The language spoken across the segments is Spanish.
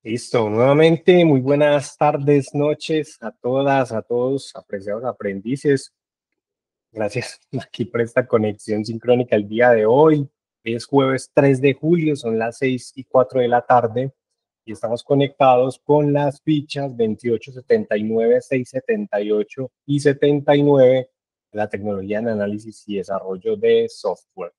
Listo, nuevamente muy buenas tardes, noches a todas, a todos, apreciados aprendices. Gracias aquí por esta conexión sincrónica el día de hoy. Hoy es jueves 3 de julio, son las 6:04 de la tarde y estamos conectados con las fichas 28, 79, 678 y 79 de la tecnología en análisis y desarrollo de software.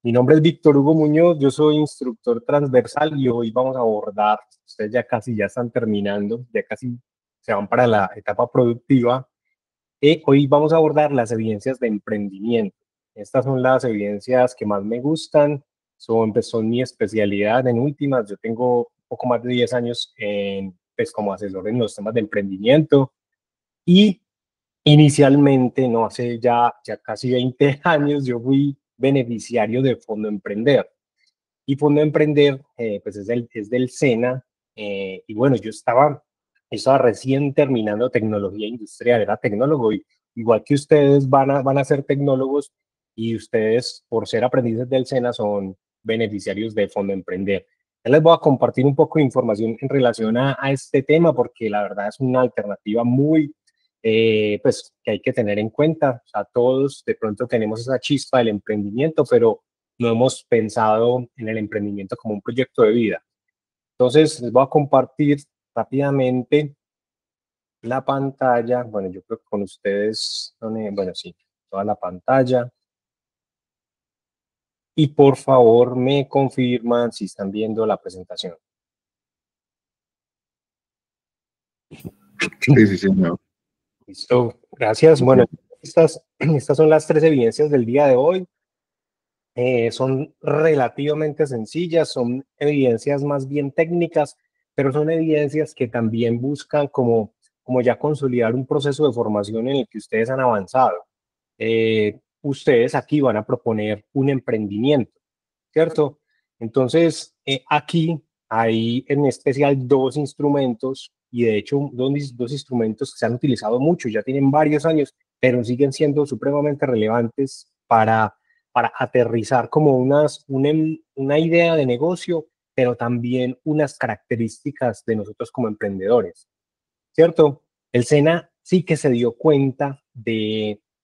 Mi nombre es Víctor Hugo Muñoz, yo soy instructor transversal y hoy vamos a abordar, ustedes ya casi ya están terminando, ya casi se van para la etapa productiva, y hoy vamos a abordar las evidencias de emprendimiento. Estas son las evidencias que más me gustan, son mi especialidad en últimas, yo tengo un poco más de 10 años pues, como asesor en los temas de emprendimiento y inicialmente, no hace ya casi 20 años, yo fui beneficiario de Fondo Emprender. Y Fondo Emprender, pues es del SENA. Y bueno, yo estaba recién terminando tecnología industrial, era tecnólogo. Y igual que ustedes van a ser tecnólogos y ustedes, por ser aprendices del SENA, son beneficiarios de Fondo Emprender. Ya les voy a compartir un poco de información en relación a este tema porque la verdad es una alternativa muy pues que hay que tener en cuenta. O sea, todos de pronto tenemos esa chispa del emprendimiento, pero no hemos pensado en el emprendimiento como un proyecto de vida. Entonces, les voy a compartir rápidamente la pantalla. Bueno, yo creo que con ustedes, bueno, sí, toda la pantalla. Y por favor, me confirman si están viendo la presentación. Sí, señor. Listo, gracias. Bueno, estas son las tres evidencias del día de hoy. Son relativamente sencillas, son evidencias más bien técnicas, pero son evidencias que también buscan como ya consolidar un proceso de formación en el que ustedes han avanzado. Ustedes aquí van a proponer un emprendimiento, ¿cierto? Entonces, aquí hay en especial dos instrumentos, y de hecho dos instrumentos que se han utilizado mucho, ya tienen varios años, pero siguen siendo supremamente relevantes para aterrizar como una idea de negocio, pero también unas características de nosotros como emprendedores, ¿cierto? El SENA sí que se dio cuenta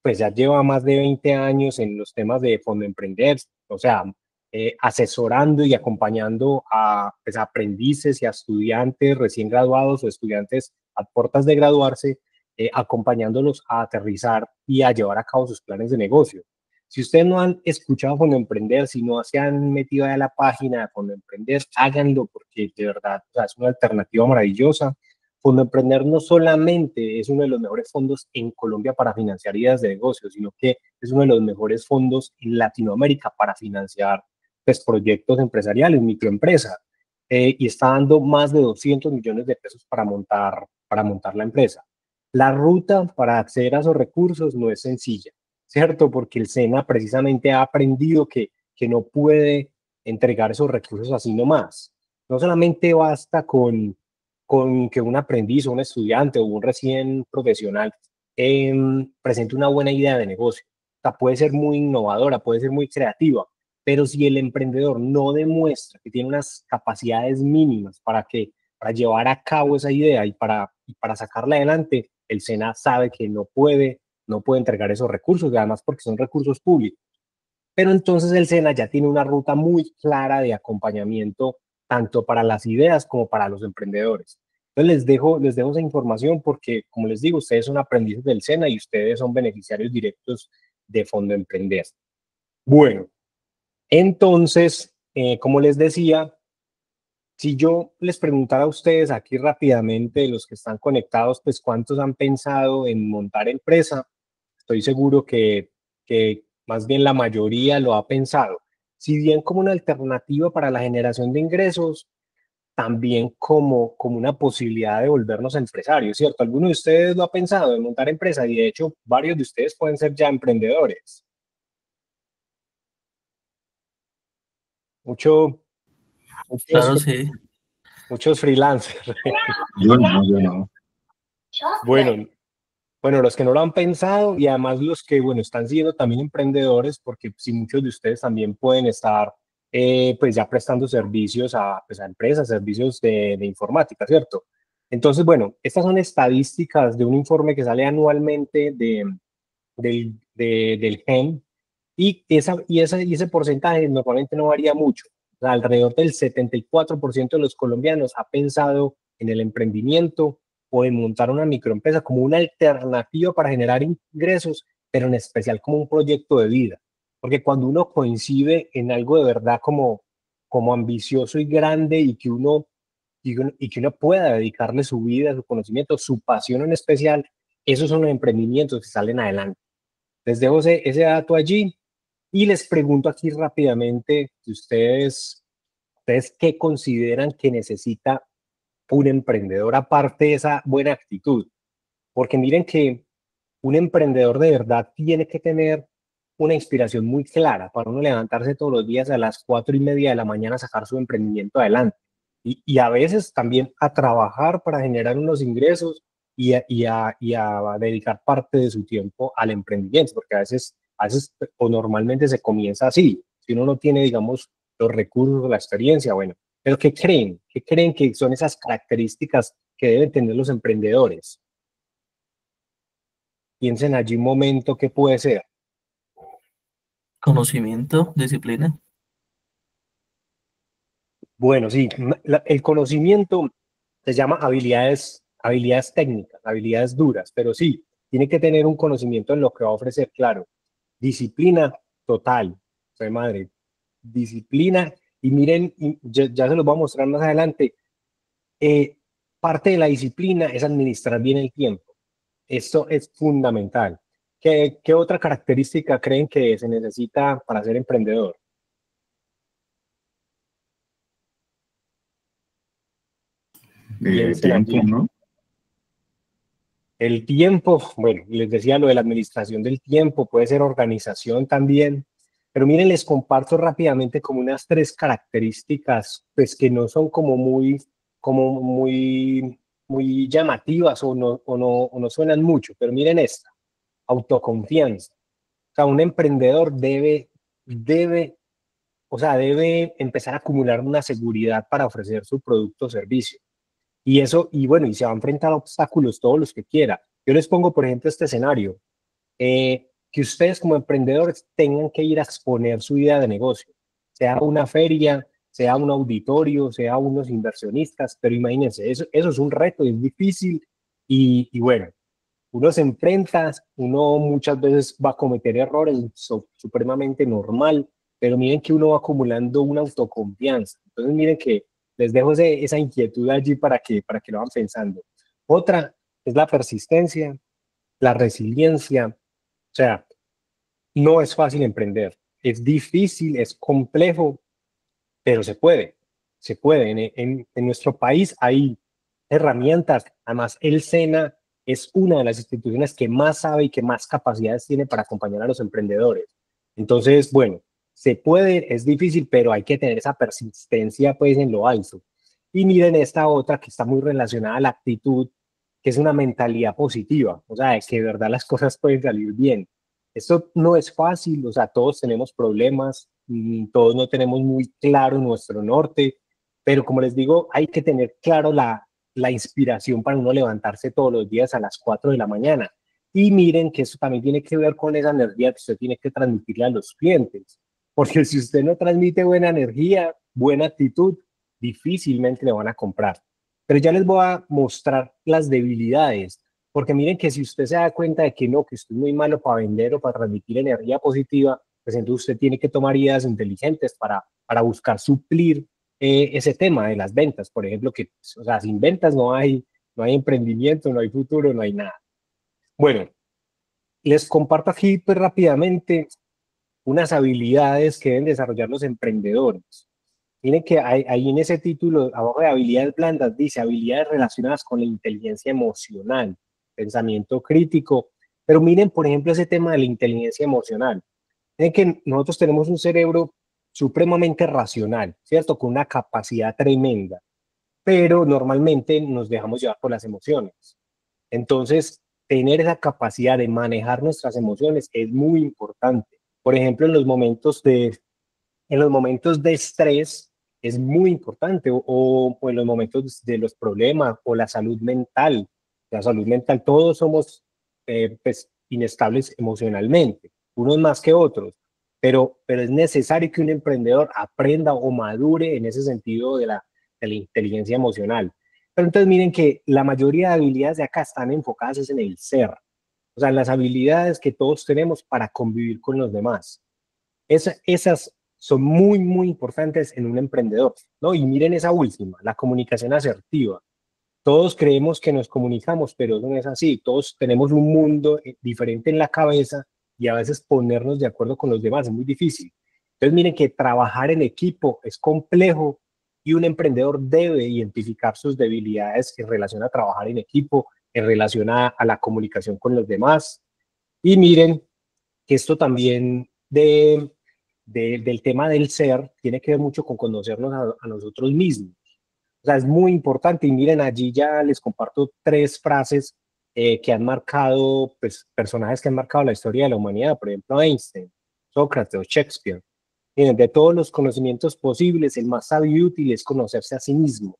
pues ya lleva más de 20 años en los temas de Fondo Emprender, o sea, asesorando y acompañando pues, a aprendices y a estudiantes recién graduados o estudiantes a puertas de graduarse, acompañándolos a aterrizar y a llevar a cabo sus planes de negocio. Si ustedes no han escuchado Fondo Emprender, si no se han metido a la página de Fondo Emprender, háganlo porque de verdad o sea, es una alternativa maravillosa. Fondo Emprender no solamente es uno de los mejores fondos en Colombia para financiar ideas de negocio, sino que es uno de los mejores fondos en Latinoamérica para financiar pues, proyectos empresariales, microempresas. Y está dando más de 200 millones de pesos para montar la empresa. La ruta para acceder a esos recursos no es sencilla, ¿cierto? Porque el SENA precisamente ha aprendido que no puede entregar esos recursos así nomás. No solamente basta con que un aprendiz o un estudiante o un recién profesional presente una buena idea de negocio. O sea, puede ser muy innovadora, puede ser muy creativa, pero si el emprendedor no demuestra que tiene unas capacidades mínimas para llevar a cabo esa idea y para sacarla adelante, el SENA sabe que no puede entregar esos recursos, además porque son recursos públicos. Pero entonces el SENA ya tiene una ruta muy clara de acompañamiento tanto para las ideas como para los emprendedores. Entonces les dejo esa información porque, como les digo, ustedes son aprendices del SENA y ustedes son beneficiarios directos de Fondo Emprender. Bueno, entonces, como les decía, si yo les preguntara a ustedes aquí rápidamente, los que están conectados, pues cuántos han pensado en montar empresa, estoy seguro que más bien la mayoría lo ha pensado. Si bien como una alternativa para la generación de ingresos, también como una posibilidad de volvernos empresarios, ¿cierto? ¿Alguno de ustedes lo ha pensado en montar empresa? Y de hecho, varios de ustedes pueden ser ya emprendedores. Mucho, muchos, Claro, sí. muchos freelancers. Yo no. Bueno, Bueno, los que no lo han pensado y además los que, bueno, están siendo también emprendedores, porque si muchos de ustedes también pueden estar pues ya prestando servicios a, pues a empresas, servicios de informática, ¿cierto? Entonces, bueno, estas son estadísticas de un informe que sale anualmente del GEM y ese porcentaje normalmente no varía mucho. O sea, alrededor del 74% de los colombianos ha pensado en el emprendimiento o en montar una microempresa como una alternativa para generar ingresos, pero en especial como un proyecto de vida. Porque cuando uno coincide en algo de verdad como ambicioso y grande y que uno pueda dedicarle su vida, su conocimiento, su pasión en especial, esos son los emprendimientos que salen adelante. Les dejo ese dato allí y les pregunto aquí rápidamente si ustedes qué consideran que necesita un emprendedor aparte de esa buena actitud. Porque miren que un emprendedor de verdad tiene que tener una inspiración muy clara para uno levantarse todos los días a las 4:30 de la mañana a sacar su emprendimiento adelante. Y a veces también a trabajar para generar unos ingresos y a dedicar parte de su tiempo al emprendimiento, porque a veces o normalmente se comienza así. Si uno no tiene, digamos, los recursos, la experiencia, bueno. Pero ¿qué creen? ¿Qué creen que son esas características que deben tener los emprendedores? Piensen allí un momento qué puede ser. Conocimiento, disciplina. Bueno, sí, el conocimiento se llama habilidades técnicas, habilidades duras, pero sí, tiene que tener un conocimiento en lo que va a ofrecer, claro. Disciplina total, soy madre, disciplina, y miren, ya se los voy a mostrar más adelante, eh, parte de la disciplina es administrar bien el tiempo. Esto es fundamental. ¿Qué otra característica creen que se necesita para ser emprendedor? Piensen Tiempo, allí. ¿no? El tiempo, bueno, les decía lo de la administración del tiempo, puede ser organización también, pero miren, les comparto rápidamente como unas tres características, pues que no son muy llamativas o no suenan mucho, pero miren esta, autoconfianza. O sea, un emprendedor debe empezar a acumular una seguridad para ofrecer su producto o servicio. Y bueno, y se va a enfrentar a obstáculos todos los que quiera. Yo les pongo, por ejemplo, este escenario, que ustedes como emprendedores tengan que ir a exponer su idea de negocio, sea una feria, sea un auditorio, sea unos inversionistas, pero imagínense, eso es un reto, es difícil y bueno, uno se enfrenta, uno muchas veces va a cometer errores, supremamente normal, pero miren que uno va acumulando una autoconfianza. Entonces miren que les dejo esa inquietud allí para que lo van pensando. Otra es la persistencia, la resiliencia. O sea, no es fácil emprender, es difícil, es complejo, pero se puede, se puede. En nuestro país hay herramientas, además el SENA es una de las instituciones que más sabe y que más capacidades tiene para acompañar a los emprendedores. Entonces, bueno, se puede, es difícil, pero hay que tener esa persistencia pues en lo alto. Y miren esta otra que está muy relacionada a la actitud, que es una mentalidad positiva, o sea, de que de verdad las cosas pueden salir bien. Esto no es fácil, o sea, todos tenemos problemas, todos no tenemos muy claro nuestro norte, pero como les digo, hay que tener claro la inspiración para uno levantarse todos los días a las 4 de la mañana. Y miren que eso también tiene que ver con esa energía que usted tiene que transmitirle a los clientes, porque si usted no transmite buena energía, buena actitud, difícilmente le van a comprar. Pero ya les voy a mostrar las debilidades, porque miren que si usted se da cuenta de que no, que usted es muy malo para vender o para transmitir energía positiva, pues entonces usted tiene que tomar ideas inteligentes para buscar suplir ese tema de las ventas, por ejemplo, que, o sea, sin ventas no hay emprendimiento, no hay futuro, no hay nada. Bueno, les comparto aquí pues rápidamente unas habilidades que deben desarrollar los emprendedores. Miren que ahí en ese título, abajo de habilidades blandas, dice habilidades relacionadas con la inteligencia emocional, pensamiento crítico. Pero miren, por ejemplo, ese tema de la inteligencia emocional. Miren que nosotros tenemos un cerebro supremamente racional, ¿cierto? Con una capacidad tremenda, pero normalmente nos dejamos llevar por las emociones. Entonces, tener esa capacidad de manejar nuestras emociones es muy importante. Por ejemplo, en los momentos En los momentos de estrés es muy importante, o en los momentos de los problemas, o la salud mental. La salud mental, todos somos pues, inestables emocionalmente, unos más que otros, pero es necesario que un emprendedor aprenda o madure en ese sentido de la inteligencia emocional. Pero entonces miren que la mayoría de habilidades de acá están enfocadas en el ser, o sea, en las habilidades que todos tenemos para convivir con los demás. Esas son muy, muy importantes en un emprendedor, ¿no? Y miren esa última, la comunicación asertiva. Todos creemos que nos comunicamos, pero eso no es así. Todos tenemos un mundo diferente en la cabeza y a veces ponernos de acuerdo con los demás es muy difícil. Entonces, miren que trabajar en equipo es complejo y un emprendedor debe identificar sus debilidades en relación a trabajar en equipo, en relación a la comunicación con los demás. Y miren que esto también del tema del ser tiene que ver mucho con conocernos a nosotros mismos. O sea, es muy importante y miren, allí ya les comparto tres frases que han marcado, pues, personajes que han marcado la historia de la humanidad, por ejemplo, Einstein, Sócrates o Shakespeare. Miren, de todos los conocimientos posibles, el más sabio y útil es conocerse a sí mismo.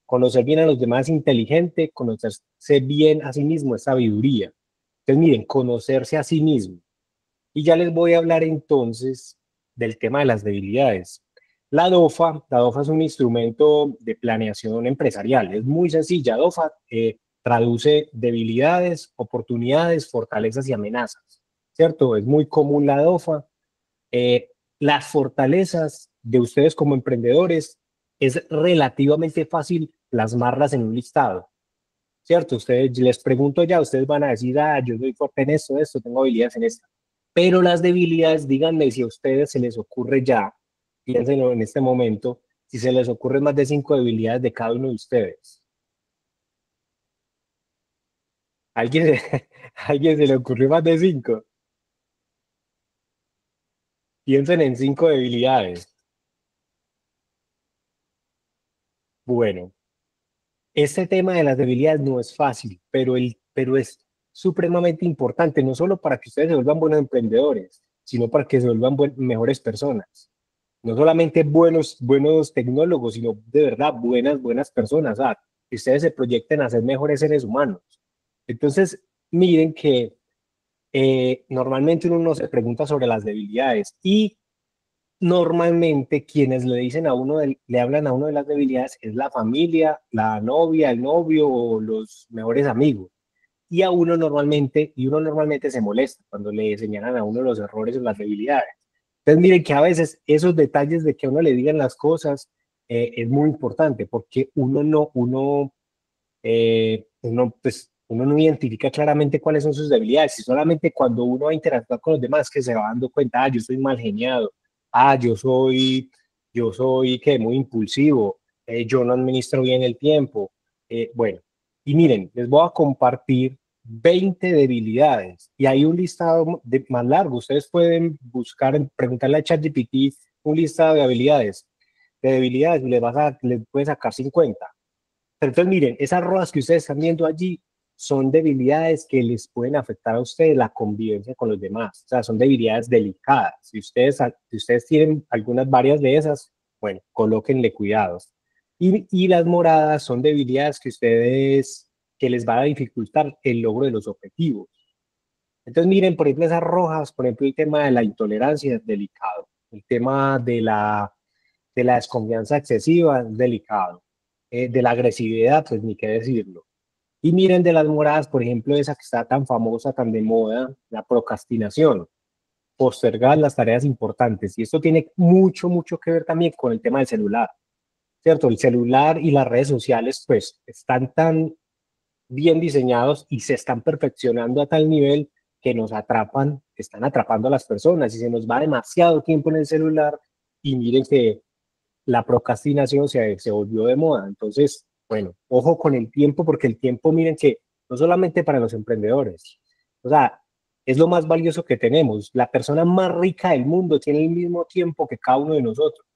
Conocer bien a los demás es inteligente, conocerse bien a sí mismo es sabiduría. Entonces, miren, conocerse a sí mismo. Y ya les voy a hablar entonces del tema de las debilidades. La DOFA es un instrumento de planeación empresarial. Es muy sencilla. DOFA traduce debilidades, oportunidades, fortalezas y amenazas. ¿Cierto? Es muy común la DOFA. Las fortalezas de ustedes como emprendedores es relativamente fácil plasmarlas en un listado. ¿Cierto? Ustedes, les pregunto ya, ustedes van a decir, ah, yo soy fuerte en esto, tengo habilidades en esto. Pero las debilidades, díganme si a ustedes se les ocurre ya, piénsenlo en este momento, si se les ocurren más de 5 debilidades de cada uno de ustedes. ¿Alguien, ¿alguien se le ocurrió más de 5? Piensen en 5 debilidades. Bueno, este tema de las debilidades no es fácil, pero es supremamente importante, no solo para que ustedes se vuelvan buenos emprendedores, sino para que se vuelvan mejores personas. No solamente buenos tecnólogos, sino de verdad buenas personas. O sea, que ustedes se proyecten a ser mejores seres humanos. Entonces, miren que normalmente uno no se pregunta sobre las debilidades y normalmente quienes le dicen a uno, le hablan a uno de las debilidades es la familia, la novia, el novio o los mejores amigos. Y uno normalmente se molesta cuando le señalan a uno los errores o las debilidades. Entonces, miren que a veces esos detalles de que a uno le digan las cosas es muy importante porque uno no identifica claramente cuáles son sus debilidades y solamente cuando uno va a interactuar con los demás que se va dando cuenta, ah, yo soy mal geniado, ah, yo soy que muy impulsivo, yo no administro bien el tiempo. Bueno, y miren, les voy a compartir 20 debilidades y hay un listado más largo. Ustedes pueden buscar, preguntarle a ChatGPT un listado de debilidades, les pueden sacar 50. Pero entonces, miren, esas rodas que ustedes están viendo allí son debilidades que les pueden afectar a ustedes la convivencia con los demás. O sea, son debilidades delicadas. Si ustedes tienen varias de esas, bueno, colóquenle cuidados. Y las moradas son debilidades que les va a dificultar el logro de los objetivos. Entonces, miren, por ejemplo, esas rojas, por ejemplo, el tema de la intolerancia es delicado. El tema de la desconfianza excesiva es delicado. De la agresividad, pues ni qué decirlo. Y miren de las moradas, por ejemplo, esa que está tan famosa, tan de moda, la procrastinación, postergar las tareas importantes. Y esto tiene mucho, mucho que ver también con el tema del celular, ¿cierto? El celular y las redes sociales, pues, están tan bien diseñados y se están perfeccionando a tal nivel que nos atrapan, están atrapando a las personas y se nos va demasiado tiempo en el celular y miren que la procrastinación se volvió de moda. Entonces, bueno, ojo con el tiempo, porque el tiempo, miren que no solamente para los emprendedores, o sea, es lo más valioso que tenemos. La persona más rica del mundo tiene el mismo tiempo que cada uno de nosotros.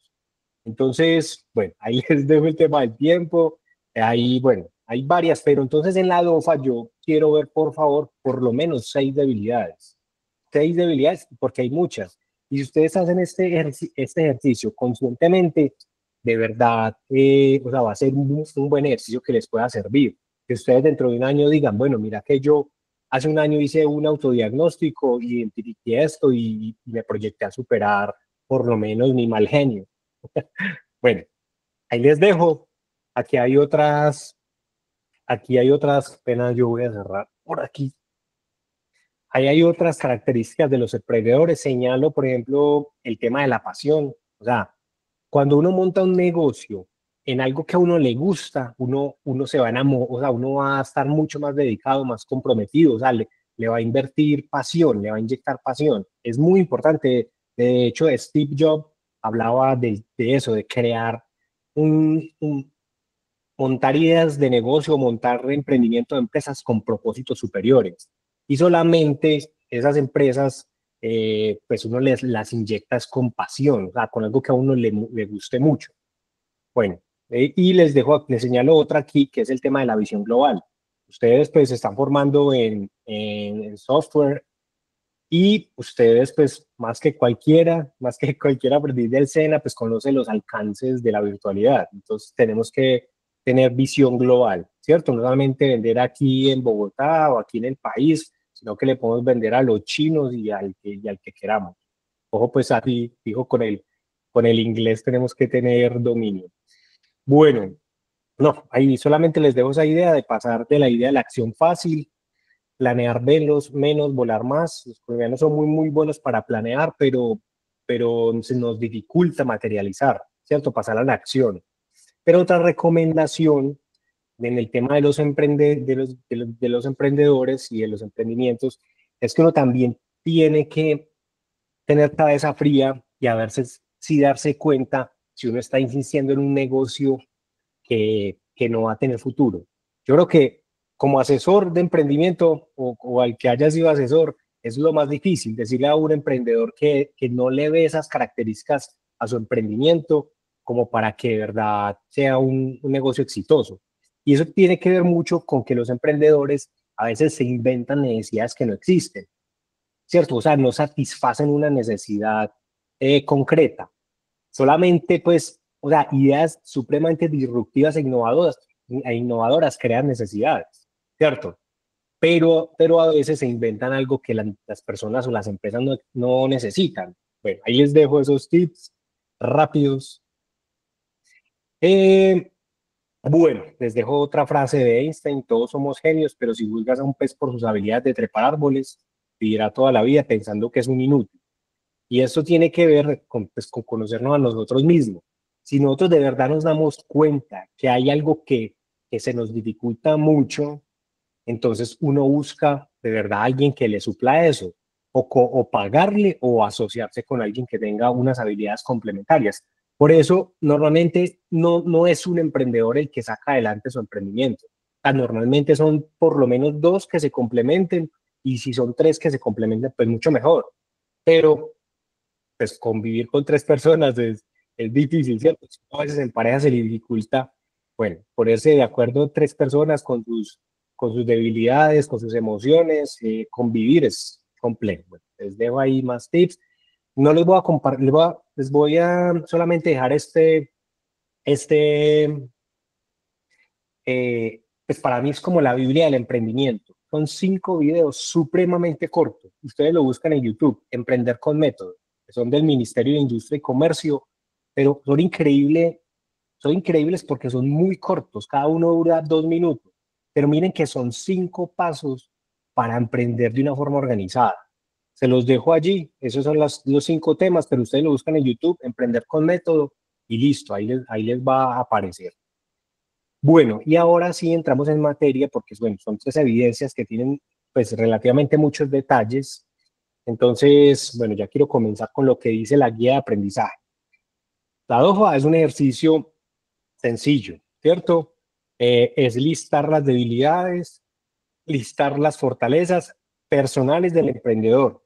Entonces, bueno, ahí les dejo el tema del tiempo. Ahí, bueno, hay varias, pero entonces en la DOFA yo quiero ver, por favor, por lo menos 6 debilidades. 6 debilidades, porque hay muchas. Y si ustedes hacen este ejercicio conscientemente, de verdad, o sea, va a ser un buen ejercicio que les pueda servir. Que ustedes dentro de un año digan, bueno, mira que yo hace un año hice un autodiagnóstico, identifiqué esto y me proyecté a superar por lo menos mi mal genio. Bueno, ahí les dejo. Aquí hay otras, aquí hay otras, apenas yo voy a cerrar por aquí. Ahí hay otras características de los emprendedores. Señalo, por ejemplo, el tema de la pasión. O sea, cuando uno monta un negocio en algo que a uno le gusta, uno se va a enamorar, o sea, uno va a estar mucho más dedicado, más comprometido, o sea, le va a invertir pasión, le va a inyectar pasión. Es muy importante. De hecho, Steve Jobs hablaba de eso, de crear un montar ideas de negocio, montar emprendimiento de empresas con propósitos superiores. Y solamente esas empresas, pues uno las inyecta con pasión, o sea, con algo que a uno le guste mucho. Bueno, y les señalo otra aquí, que es el tema de la visión global. Ustedes pues se están formando en software y ustedes pues más que cualquiera aprendiz del SENA, pues conoce los alcances de la virtualidad. Entonces tenemos que tener visión global, ¿cierto? No solamente vender aquí en Bogotá o aquí en el país, sino que le podemos vender a los chinos y al que queramos. Ojo, pues así, dijo, con el inglés tenemos que tener dominio. Bueno, no, ahí solamente les dejo esa idea de pasar de la idea de la acción fácil, planear menos, volar más. Los colombianos son muy buenos para planear, pero se nos dificulta materializar, ¿cierto? Pasar a la acción. Pero otra recomendación en el tema de de los emprendedores y de los emprendimientos es que uno también tiene que tener cabeza fría y a veces sí darse cuenta si uno está insistiendo en un negocio que no va a tener futuro. Yo creo que como asesor de emprendimiento o al que haya sido asesor, es lo más difícil, decirle a un emprendedor que no le ve esas características a su emprendimiento como para que de verdad sea un negocio exitoso. Y eso tiene que ver mucho con que los emprendedores a veces se inventan necesidades que no existen, ¿cierto? O sea, no satisfacen una necesidad concreta. Solamente, pues, o sea, ideas supremamente disruptivas e innovadoras crean necesidades, ¿cierto? Pero a veces se inventan algo que las personas o las empresas no necesitan. Bueno, ahí les dejo esos tips rápidos. Eh, bueno, les dejo otra frase de Einstein: todos somos genios, pero si juzgas a un pez por sus habilidades de trepar árboles, vivirá toda la vida pensando que es un inútil. Y eso tiene que ver con, pues, con conocernos a nosotros mismos. Si nosotros de verdad nos damos cuenta que hay algo que se nos dificulta mucho, entonces uno busca de verdad a alguien que le supla eso, o pagarle o asociarse con alguien que tenga unas habilidades complementarias. Por eso, normalmente no es un emprendedor el que saca adelante su emprendimiento. O sea, normalmente son por lo menos dos que se complementen, y si son tres que se complementen, pues mucho mejor. Pero pues convivir con tres personas es difícil, ¿cierto? A veces en pareja se le dificulta, bueno, ponerse de acuerdo tres personas con sus debilidades, con sus emociones, convivir es complejo. Bueno, les dejo ahí más tips. No les voy a compartir, les voy a solamente dejar este, pues para mí es como la Biblia del emprendimiento. Son 5 videos supremamente cortos. Ustedes lo buscan en YouTube, Emprender con Método, que son del Ministerio de Industria y Comercio, pero son increíbles porque son muy cortos. Cada uno dura 2 minutos. Pero miren que son 5 pasos para emprender de una forma organizada. Se los dejo allí. Esos son los 5 temas, pero ustedes lo buscan en YouTube, Emprender con Método, y listo, ahí les va a aparecer. Bueno, y ahora sí entramos en materia porque bueno, son 3 evidencias que tienen pues relativamente muchos detalles. Entonces, bueno, ya quiero comenzar con lo que dice la guía de aprendizaje. La DOFA es un ejercicio sencillo, ¿cierto? Es listar las debilidades, listar las fortalezas personales del emprendedor,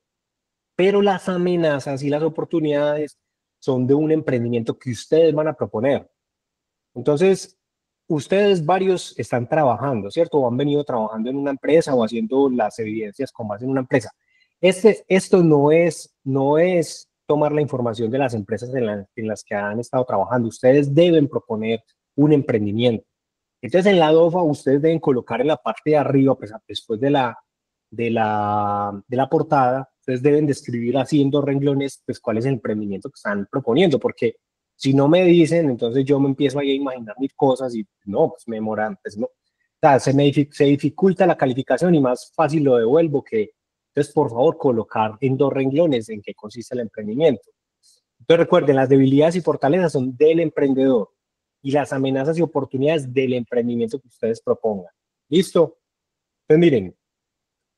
pero las amenazas y las oportunidades son de un emprendimiento que ustedes van a proponer. Entonces, ustedes varios están trabajando, ¿cierto? O han venido trabajando en una empresa o haciendo las evidencias con base en una empresa. Esto no es tomar la información de las empresas en las que han estado trabajando. Ustedes deben proponer un emprendimiento. Entonces, en la DOFA, ustedes deben colocar en la parte de arriba, pues, después de la portada, ustedes deben describir así en 2 renglones, pues, cuál es el emprendimiento que están proponiendo, porque si no me dicen, entonces yo me empiezo ahí a imaginar mil cosas y no, pues me demoran, pues no. O sea, se dificulta la calificación y más fácil lo devuelvo que, entonces, por favor, colocar en 2 renglones en qué consiste el emprendimiento. Entonces, recuerden, las debilidades y fortalezas son del emprendedor y las amenazas y oportunidades del emprendimiento que ustedes propongan. ¿Listo? Pues miren,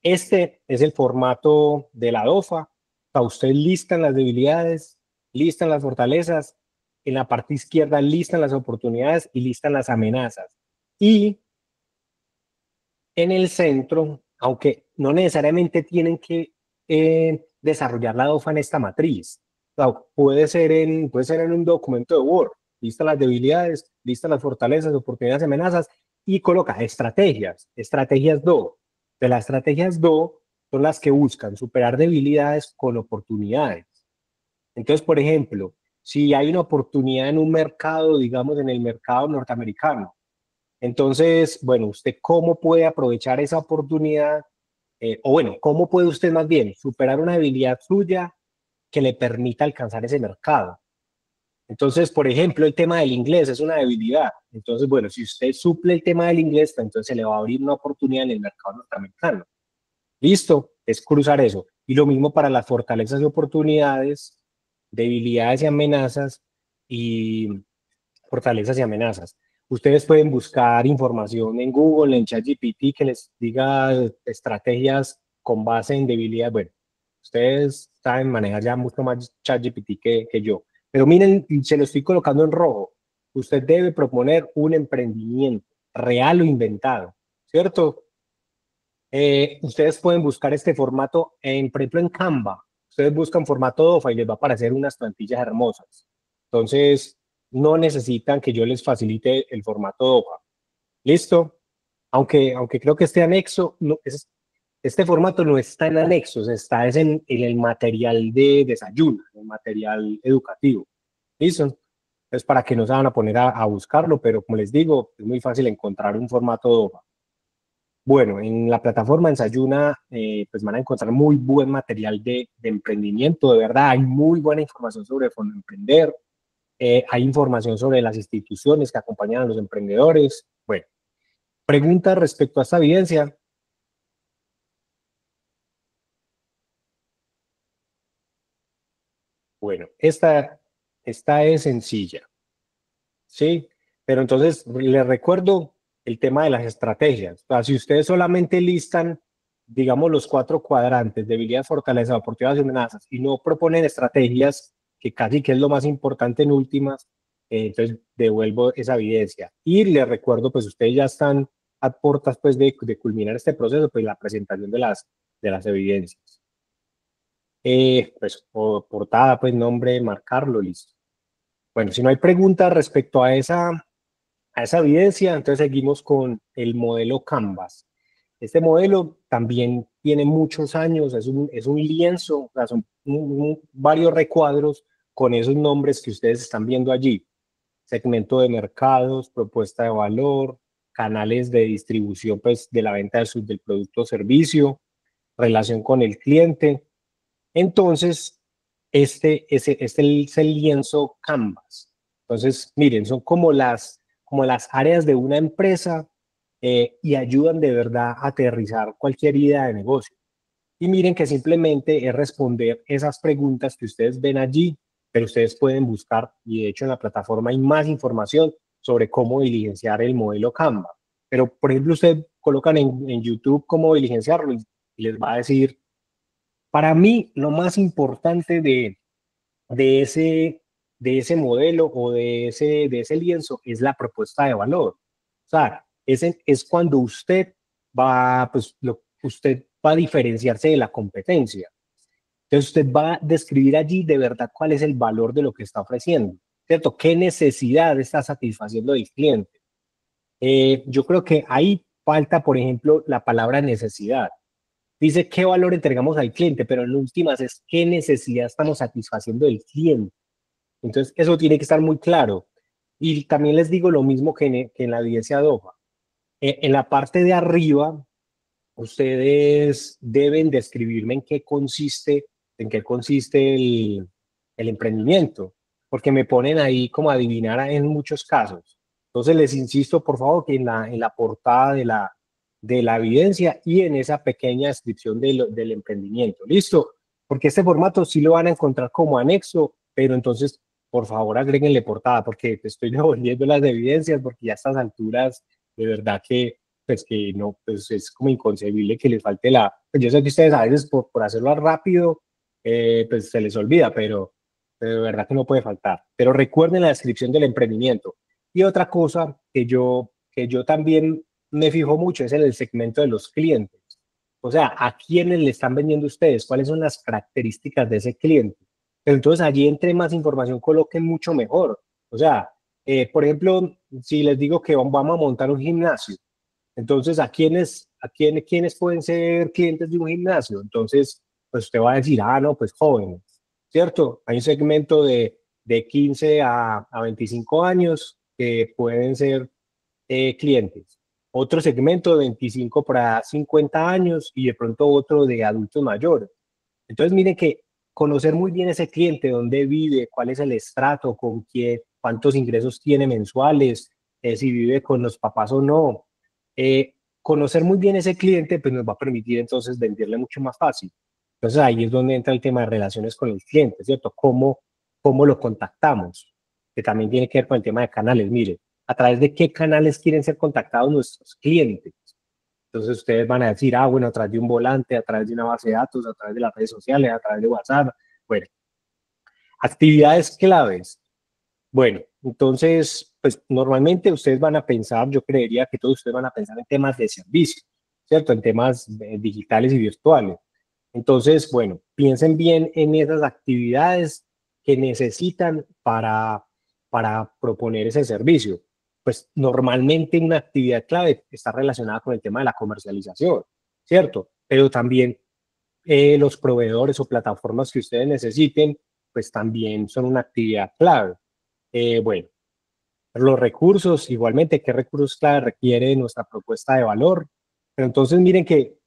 este es el formato de la DOFA. Para ustedes listan las debilidades, listan las fortalezas, en la parte izquierda listan las oportunidades y listan las amenazas. Y en el centro, aunque no necesariamente tienen que desarrollar la DOFA en esta matriz, o sea, puede ser en un documento de Word, lista las debilidades, lista las fortalezas, oportunidades, amenazas, y coloca estrategias DO. De las estrategias DO son las que buscan superar debilidades con oportunidades. Entonces, por ejemplo, si hay una oportunidad en un mercado, digamos en el mercado norteamericano, entonces, bueno, ¿usted cómo puede aprovechar esa oportunidad? O bueno, ¿cómo puede usted más bien superar una debilidad suya que le permita alcanzar ese mercado? Entonces, por ejemplo, el tema del inglés es una debilidad. Entonces, bueno, si usted suple el tema del inglés, pues entonces se le va a abrir una oportunidad en el mercado norteamericano. Listo, es cruzar eso. Y lo mismo para las fortalezas y oportunidades, debilidades y amenazas y fortalezas y amenazas. Ustedes pueden buscar información en Google, en ChatGPT, que les diga estrategias con base en debilidad. Bueno, ustedes saben manejar ya mucho más ChatGPT que yo. Pero miren, se lo estoy colocando en rojo. Usted debe proponer un emprendimiento real o inventado, ¿cierto? Ustedes pueden buscar este formato, por ejemplo, en Canva. Ustedes buscan formato DOFA y les va a aparecer unas plantillas hermosas. Entonces, no necesitan que yo les facilite el formato DOFA. ¿Listo? Aunque creo que este anexo, no, este formato no está en anexos, está en el material de desayuno, en el material educativo. ¿Listo? Es para que no se van a poner a buscarlo, pero como les digo, es muy fácil encontrar un formato DOFA. Bueno, en la plataforma Ensayuna, pues van a encontrar muy buen material de emprendimiento, de verdad, hay muy buena información sobre Fondo Emprender, hay información sobre las instituciones que acompañan a los emprendedores. Bueno, preguntas respecto a esta evidencia. Bueno, esta es sencilla, ¿sí? Pero entonces les recuerdo el tema de las estrategias. O sea, si ustedes solamente listan, digamos, los 4 cuadrantes, debilidad, fortaleza, oportunidades y amenazas, y no proponen estrategias, que casi que es lo más importante en últimas, entonces devuelvo esa evidencia. Y les recuerdo, pues ustedes ya están a puertas pues, de culminar este proceso, pues la presentación de las evidencias. Pues portada, pues nombre, marcarlo, listo. Bueno, si no hay preguntas respecto a esa evidencia, entonces seguimos con el modelo Canvas. Este modelo también tiene muchos años, es un lienzo, o sea, son varios recuadros con esos nombres que ustedes están viendo allí. Segmento de mercados, propuesta de valor, canales de distribución pues, de la venta del producto o servicio, relación con el cliente. Entonces, este es el lienzo Canvas. Entonces, miren, son como las áreas de una empresa y ayudan de verdad a aterrizar cualquier idea de negocio. Y miren que simplemente es responder esas preguntas que ustedes ven allí, pero ustedes pueden buscar, y de hecho en la plataforma hay más información sobre cómo diligenciar el modelo Canva. Pero, por ejemplo, ustedes colocan en YouTube cómo diligenciarlo y les va a decir, para mí, lo más importante de ese, de ese modelo o de ese lienzo es la propuesta de valor. O sea, es cuando usted usted va a diferenciarse de la competencia. Entonces usted va a describir allí de verdad cuál es el valor de lo que está ofreciendo, ¿cierto? ¿Qué necesidad está satisfaciendo el cliente? Yo creo que ahí falta, por ejemplo, la palabra necesidad. dice qué valor entregamos al cliente, pero en últimas es qué necesidad estamos satisfaciendo del cliente. Entonces, eso tiene que estar muy claro. Y también les digo lo mismo que en la evidencia de hoja. En la parte de arriba, ustedes deben describirme en qué consiste el emprendimiento, porque me ponen ahí como a adivinar en muchos casos. Entonces les insisto, por favor, que en la portada de la evidencia y en esa pequeña descripción del emprendimiento. ¿Listo? Porque este formato sí lo van a encontrar como anexo, pero entonces, por favor, agréguenle portada, porque te estoy devolviendo las evidencias, porque ya a estas alturas, de verdad pues que no, pues es como inconcebible que les falte pues yo sé que ustedes a veces por hacerlo rápido, pues se les olvida, pero de verdad que no puede faltar. Pero recuerden la descripción del emprendimiento. Y otra cosa que yo también me fijo mucho es en el segmento de los clientes. O sea, ¿a quiénes le están vendiendo ustedes? ¿Cuáles son las características de ese cliente? Pero entonces allí entre más información coloquen mucho mejor. O sea, por ejemplo, si les digo que vamos a montar un gimnasio, entonces, ¿quiénes pueden ser clientes de un gimnasio? Entonces, pues usted va a decir, ah, no, pues jóvenes, ¿cierto? Hay un segmento de 15 a 25 años que pueden ser clientes. Otro segmento de 25 para 50 años y de pronto otro de adultos mayores. Entonces, miren que conocer muy bien ese cliente, dónde vive, cuál es el estrato, con quién, cuántos ingresos tiene mensuales, si vive con los papás o no. Conocer muy bien ese cliente, pues nos va a permitir entonces venderle mucho más fácil. Entonces ahí es donde entra el tema de relaciones con el cliente, ¿cierto? ¿Cómo lo contactamos? Que también tiene que ver con el tema de canales. Mire, ¿a través de qué canales quieren ser contactados nuestros clientes? Entonces ustedes van a decir, ah, bueno, a través de un volante, a través de una base de datos, a través de las redes sociales, a través de WhatsApp. Bueno, actividades claves. Bueno, entonces, pues normalmente ustedes van a pensar, yo creería que todos ustedes van a pensar en temas de servicio, ¿cierto? En temas digitales y virtuales. Entonces, bueno, piensen bien en esas actividades que necesitan para proponer ese servicio. Pues normalmente una actividad clave está relacionada con el tema de la comercialización, ¿cierto? Pero también los proveedores o plataformas que ustedes necesiten, pues también son una actividad clave. Bueno, los recursos, igualmente, ¿qué recursos clave requiere nuestra propuesta de valor? Pero entonces miren que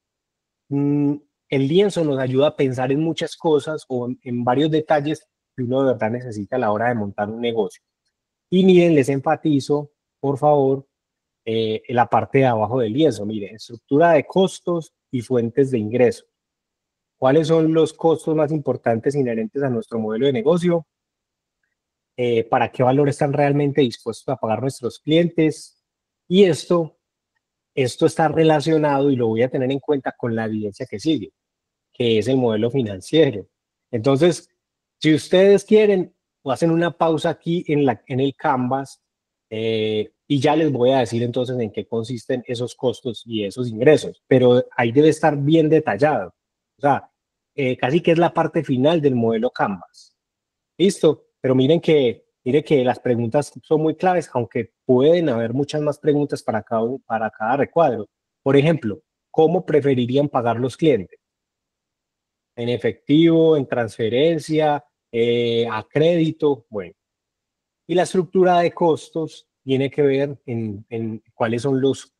mmm, el lienzo nos ayuda a pensar en muchas cosas o en varios detalles que uno de verdad necesita a la hora de montar un negocio. Y miren, les enfatizo, por favor, en la parte de abajo del lienzo. Miren, estructura de costos y fuentes de ingresos. ¿Cuáles son los costos más importantes inherentes a nuestro modelo de negocio? ¿Para qué valor están realmente dispuestos a pagar nuestros clientes? Y esto está relacionado y lo voy a tener en cuenta con la evidencia que sigue, que es el modelo financiero. Entonces, si ustedes quieren, o hacen una pausa aquí en el Canvas y ya les voy a decir entonces en qué consisten esos costos y esos ingresos, pero ahí debe estar bien detallado. O sea, casi que es la parte final del modelo Canvas. Listo, pero miren que las preguntas son muy claves, aunque pueden haber muchas más preguntas para cada recuadro. Por ejemplo, ¿cómo preferirían pagar los clientes? ¿En efectivo, en transferencia, a crédito? Bueno, y la estructura de costos tiene que ver en cuáles son los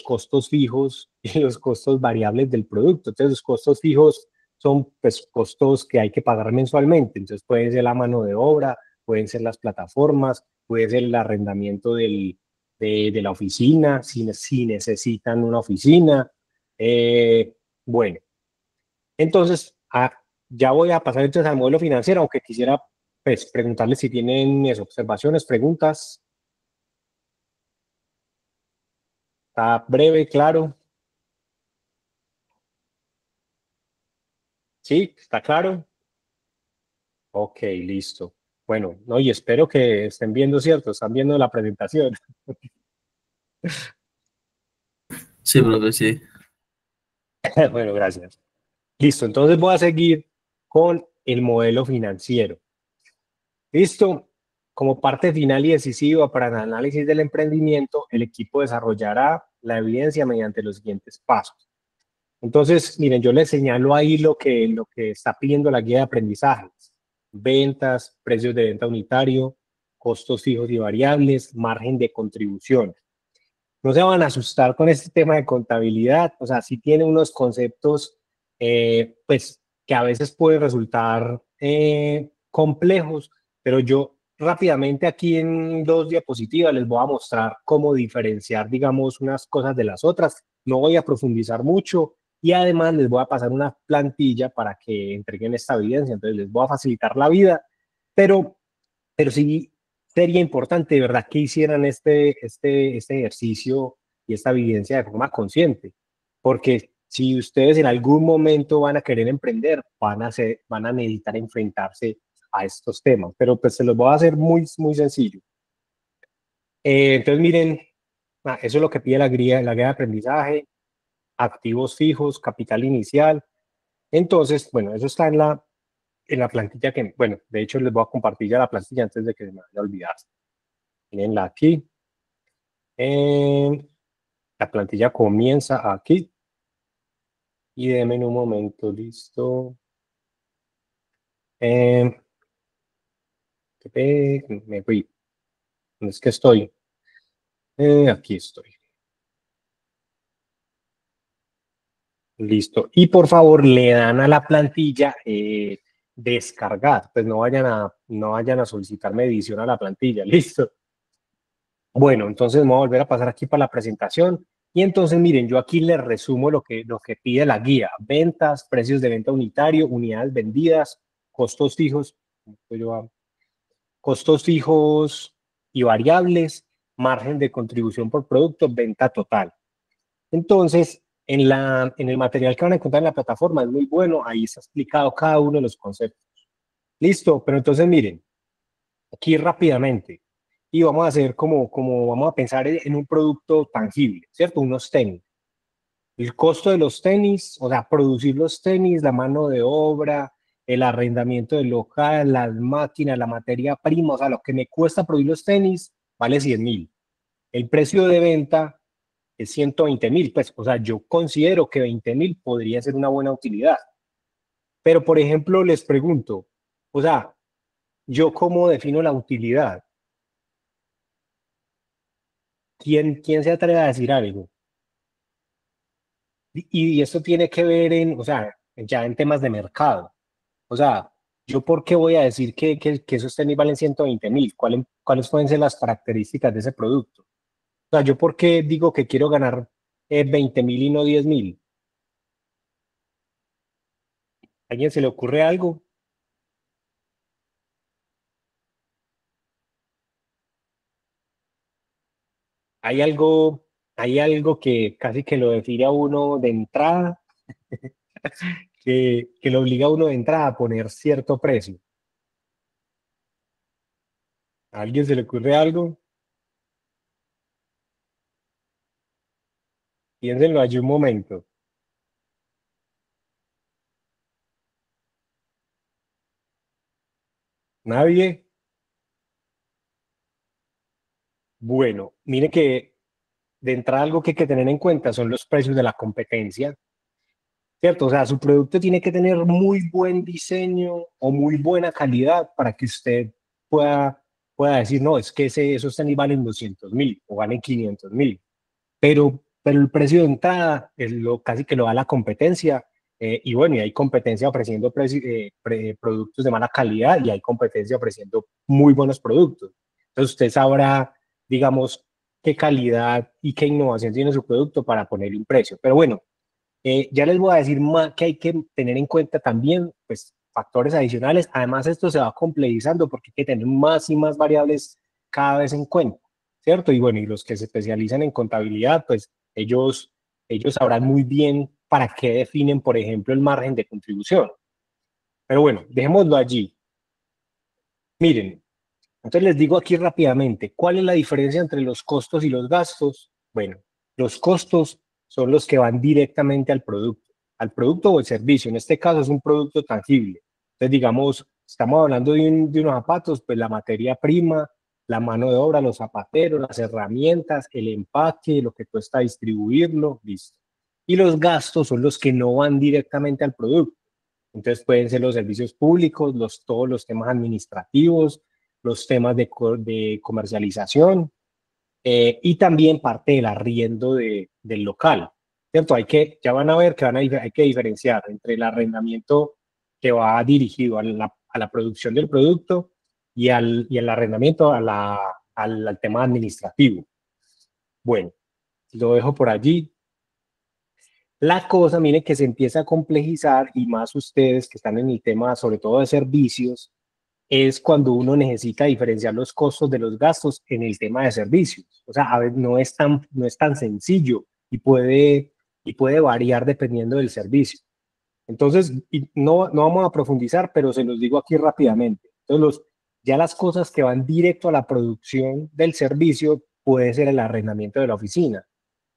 costos fijos y los costos variables del producto. Entonces, los costos fijos son pues, costos que hay que pagar mensualmente. Entonces, puede ser la mano de obra, pueden ser las plataformas, puede ser el arrendamiento de la oficina, si necesitan una oficina. Bueno, entonces, ya voy a pasar entonces al modelo financiero, aunque quisiera pues, preguntarles si tienen observaciones, preguntas. Está breve, claro. ¿Sí? ¿Está claro? Ok, listo. Bueno, no, y espero que estén viendo, ¿cierto? Están viendo la presentación. Sí, profe, sí. Bueno, gracias. Listo, entonces voy a seguir con el modelo financiero. Listo. Como parte final y decisiva para el análisis del emprendimiento, el equipo desarrollará la evidencia mediante los siguientes pasos. Entonces, miren, yo les señalo ahí lo que está pidiendo la guía de aprendizaje. Ventas, precios de venta unitario, costos fijos y variables, margen de contribución. No se van a asustar con este tema de contabilidad, o sea, sí tiene unos conceptos, pues, que a veces pueden resultar complejos, pero yo rápidamente aquí en 2 diapositivas les voy a mostrar cómo diferenciar, digamos, unas cosas de las otras. No voy a profundizar mucho y además les voy a pasar una plantilla para que entreguen esta evidencia, entonces les voy a facilitar la vida, pero, pero sí sería importante, de verdad, que hicieran este ejercicio y esta evidencia de forma consciente, porque si ustedes en algún momento van a querer emprender, van a necesitar enfrentarse a estos temas, pero pues se los voy a hacer muy, muy sencillo. Entonces, miren, eso es lo que pide la guía de aprendizaje, activos fijos, capital inicial. Entonces, bueno, eso está en la plantilla que, bueno, de hecho les voy a compartir ya la plantilla antes de que se me vaya a olvidar. Mirenla aquí. La plantilla comienza aquí. Y denme un momento, listo. Me fui. ¿Dónde es que estoy? Aquí estoy. Listo. Y por favor, le dan a la plantilla descargar. Pues no vayan a solicitarme edición a la plantilla. Listo. Bueno, entonces me voy a volver a pasar aquí para la presentación. Y entonces, miren, yo aquí les resumo lo que pide la guía. Ventas, precios de venta unitario, unidades vendidas, costos fijos, costos fijos y variables, margen de contribución por producto, venta total. Entonces, en el material que van a encontrar en la plataforma es muy bueno, ahí está explicado cada uno de los conceptos. Listo, pero entonces miren, aquí rápidamente, y vamos a hacer como vamos a pensar en un producto tangible, ¿cierto? Unos tenis. El costo de los tenis, o sea, producir los tenis, la mano de obra, el arrendamiento del local, las máquinas, la materia prima, o sea, lo que me cuesta producir los tenis vale 100.000. El precio de venta es 120.000, pues, o sea, yo considero que 20.000 podría ser una buena utilidad. Pero, por ejemplo, les pregunto, o sea, ¿yo cómo defino la utilidad? ¿Quién se atreve a decir algo? Y esto tiene que ver o sea, ya en temas de mercado. O sea, ¿yo por qué voy a decir que esos tenis valen 120.000? ¿Cuáles pueden ser las características de ese producto? O sea, ¿yo por qué digo que quiero ganar 20.000 y no 10.000? ¿A alguien se le ocurre algo? Hay algo, hay algo que casi que lo define a uno de entrada, que lo obliga a uno de entrada a poner cierto precio. ¿A alguien se le ocurre algo? Piénsenlo allí un momento. ¿Nadie? Bueno, mire que de entrada algo que hay que tener en cuenta son los precios de la competencia, ¿cierto? O sea, su producto tiene que tener muy buen diseño o muy buena calidad para que usted pueda decir, no, es que esos tenis valen 200.000 o valen 500.000. Pero el precio de entrada es casi que lo da la competencia. Y bueno, y hay competencia ofreciendo productos de mala calidad y hay competencia ofreciendo muy buenos productos. Entonces usted sabrá, digamos, qué calidad y qué innovación tiene su producto para ponerle un precio. Pero bueno, ya les voy a decir más que hay que tener en cuenta también, pues, factores adicionales. Además, esto se va complejizando porque hay que tener más y más variables cada vez en cuenta, ¿cierto? Y bueno, y los que se especializan en contabilidad, pues ellos sabrán muy bien para qué definen, por ejemplo, el margen de contribución. Pero bueno, dejémoslo allí. Miren, entonces les digo aquí rápidamente, ¿cuál es la diferencia entre los costos y los gastos? Bueno, los costos son los que van directamente al producto o el servicio. En este caso es un producto tangible. Entonces, digamos, estamos hablando de unos zapatos, pues la materia prima, la mano de obra, los zapateros, las herramientas, el empaque, lo que cuesta distribuirlo, listo. Y los gastos son los que no van directamente al producto. Entonces pueden ser los servicios públicos, todos los temas administrativos, los temas de comercialización, y también parte del arriendo del local, ¿cierto? Ya van a ver que hay que diferenciar entre el arrendamiento que va dirigido a la producción del producto y al arrendamiento al tema administrativo. Bueno, lo dejo por allí. La cosa, miren, que se empieza a complejizar, y más ustedes que están en el tema, sobre todo de servicios, es cuando uno necesita diferenciar los costos de los gastos en el tema de servicios. O sea, a ver, no es tan sencillo y puede variar dependiendo del servicio. Entonces, no vamos a profundizar, pero se los digo aquí rápidamente. Entonces, ya las cosas que van directo a la producción del servicio puede ser el arrendamiento de la oficina,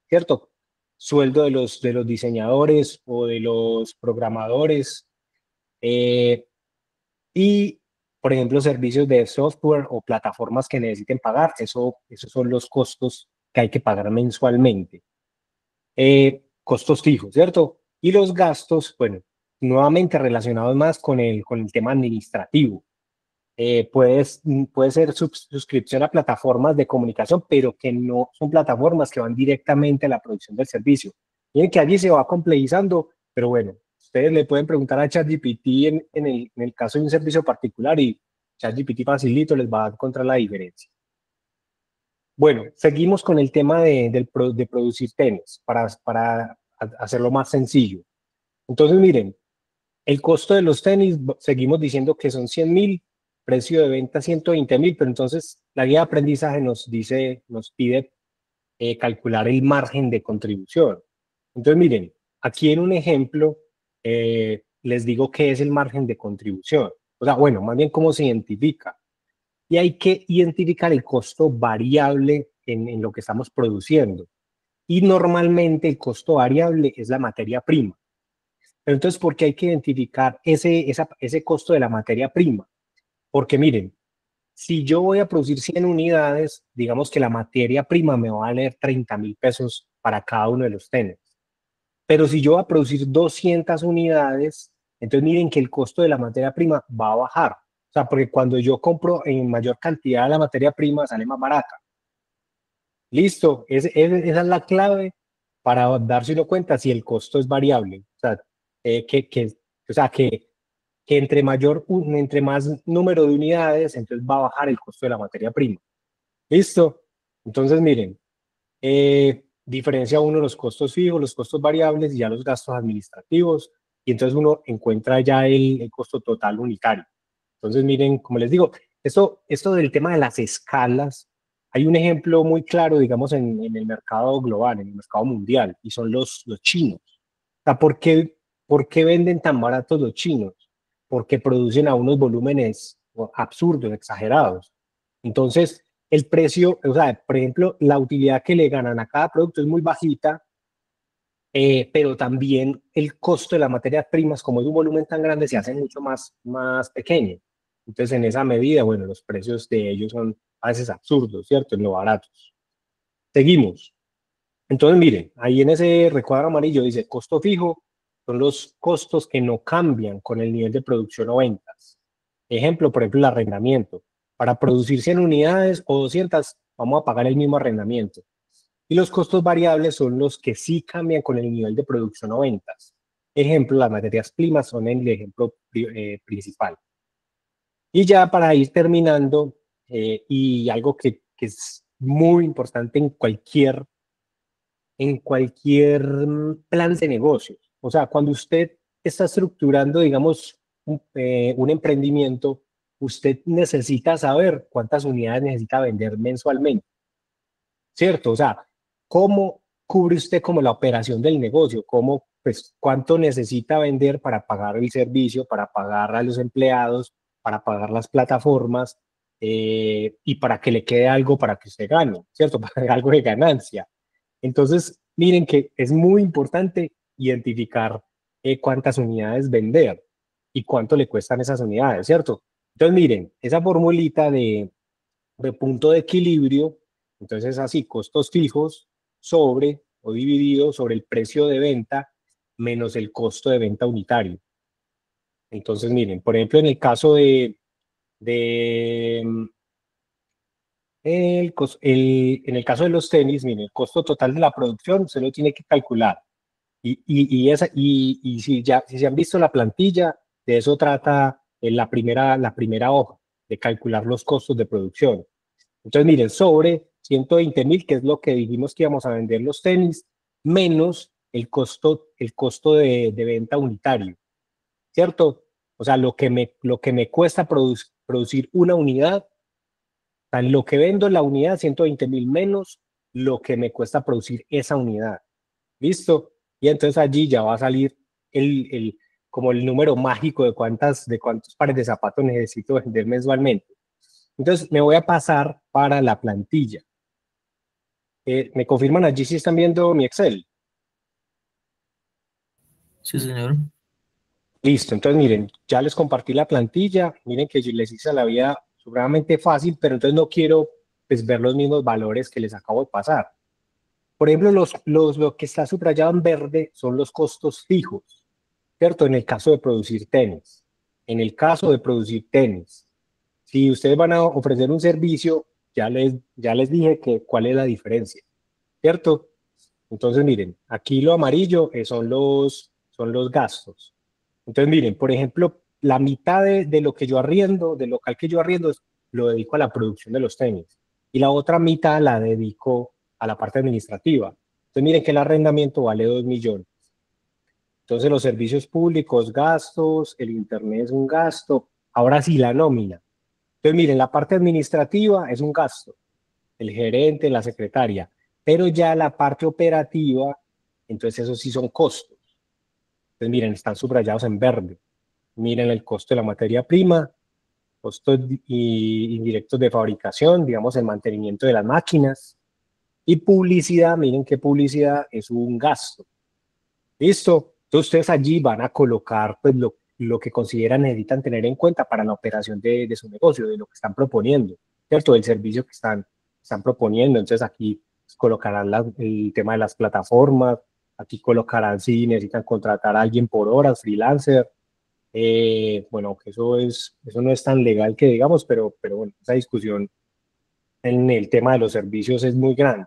¿cierto? Sueldo de los diseñadores o de los programadores, eh, y, por ejemplo, servicios de software o plataformas que necesiten pagar. Esos son los costos que hay que pagar mensualmente. Costos fijos, ¿cierto? Y los gastos, bueno, nuevamente relacionados más con el tema administrativo. Puede ser suscripción a plataformas de comunicación, pero que no son plataformas que van directamente a la producción del servicio. Miren que allí se va complejizando, pero bueno, ustedes le pueden preguntar a ChatGPT en el caso de un servicio particular, y ChatGPT facilito les va a encontrar la diferencia. Bueno, seguimos con el tema de producir tenis para hacerlo más sencillo. Entonces, miren, el costo de los tenis, seguimos diciendo que son 100.000, precio de venta 120.000, pero entonces la guía de aprendizaje nos pide calcular el margen de contribución. Entonces, miren, aquí en un ejemplo les digo qué es el margen de contribución. O sea, bueno, más bien cómo se identifica. Y hay que identificar el costo variable en lo que estamos produciendo. Y normalmente el costo variable es la materia prima. Pero entonces, ¿por qué hay que identificar ese costo de la materia prima? Porque miren, si yo voy a producir 100 unidades, digamos que la materia prima me va a valer 30.000 pesos para cada uno de los tenis. Pero si yo voy a producir 200 unidades, entonces miren que el costo de la materia prima va a bajar. O sea, porque cuando yo compro en mayor cantidad la materia prima, sale más barata. Listo, esa es la clave para darse uno cuenta si el costo es variable. O sea, o sea, que entre más número de unidades, entonces va a bajar el costo de la materia prima. Listo. Entonces, miren, diferencia uno los costos fijos, los costos variables y ya los gastos administrativos, y entonces uno encuentra ya el costo total unitario. Entonces, miren, como les digo, esto del tema de las escalas, hay un ejemplo muy claro, digamos, en el mercado global, en el mercado mundial, y son los chinos. O sea, por qué venden tan baratos los chinos? Porque producen a unos volúmenes absurdos, exagerados. Entonces, el precio, o sea, por ejemplo, la utilidad que le ganan a cada producto es muy bajita, pero también el costo de las materias primas, como es un volumen tan grande, se hace mucho más pequeño. Entonces, en esa medida, bueno, los precios de ellos son a veces absurdos, ¿cierto? En lo baratos. Seguimos. Entonces, miren, ahí en ese recuadro amarillo dice costo fijo, son los costos que no cambian con el nivel de producción o ventas. Ejemplo, por ejemplo, el arrendamiento. Para producir 100 unidades o 200, vamos a pagar el mismo arrendamiento. Y los costos variables son los que sí cambian con el nivel de producción o ventas. Ejemplo, las materias primas son el ejemplo principal. Y ya para ir terminando, y algo que es muy importante en cualquier plan de negocios. O sea, cuando usted está estructurando, digamos, un emprendimiento, usted necesita saber cuántas unidades necesita vender mensualmente, ¿cierto? O sea, ¿cómo cubre usted como la operación del negocio? ¿Cómo, pues, cuánto necesita vender para pagar el servicio, para pagar a los empleados, para pagar las plataformas, y para que le quede algo para que usted gane, ¿cierto? Para algo de ganancia. Entonces, miren que es muy importante identificar cuántas unidades vender y cuánto le cuestan esas unidades, ¿cierto? Entonces, miren, esa formulita de punto de equilibrio, entonces así, costos fijos sobre o dividido sobre el precio de venta menos el costo de venta unitario. Entonces, miren, por ejemplo, en el caso de en el caso de los tenis, miren, el costo total de la producción se lo tiene que calcular. Y si se han visto la plantilla, de eso trata la primera hoja, de calcular los costos de producción. Entonces, miren, sobre 120.000, que es lo que dijimos que íbamos a vender los tenis, menos el costo de venta unitario, ¿cierto? O sea, lo que me cuesta producir una unidad, o sea, lo que vendo la unidad, 120.000 menos lo que me cuesta producir esa unidad. ¿Listo? Y entonces allí ya va a salir como el número mágico de cuántos pares de zapatos necesito vender mensualmente. Entonces me voy a pasar para la plantilla. ¿Me confirman allí si están viendo mi Excel? Sí, señor. Listo, entonces miren, ya les compartí la plantilla, miren que yo les hice la vida supremamente fácil, pero entonces no quiero pues, ver los mismos valores que les acabo de pasar. Por ejemplo, lo que está subrayado en verde son los costos fijos, ¿cierto? En el caso de producir tenis. En el caso de producir tenis, si ustedes van a ofrecer un servicio, ya les dije que cuál es la diferencia, ¿cierto? Entonces, miren, aquí lo amarillo son los gastos. Entonces, miren, por ejemplo, la mitad de lo que yo arriendo, del local que yo arriendo, lo dedico a la producción de los tenis. Y la otra mitad la dedico a la parte administrativa. Entonces, miren que el arrendamiento vale 2 millones. Entonces, los servicios públicos, gastos, el internet es un gasto. Ahora sí, la nómina. Entonces, miren, la parte administrativa es un gasto, el gerente, la secretaria, pero ya la parte operativa, entonces esos sí son costos. Entonces, miren, están subrayados en verde. Miren el costo de la materia prima, costos indirectos de fabricación, digamos el mantenimiento de las máquinas y publicidad. Miren que publicidad es un gasto. ¿Listo? Entonces ustedes allí van a colocar pues, lo que consideran necesitan tener en cuenta para la operación de su negocio, de lo que están proponiendo, ¿cierto? Del servicio que están proponiendo. Entonces aquí pues, colocarán el tema de las plataformas, aquí colocarán si necesitan contratar a alguien por horas, freelancer. Bueno, que eso no es tan legal que digamos, pero bueno, esa discusión en el tema de los servicios es muy grande.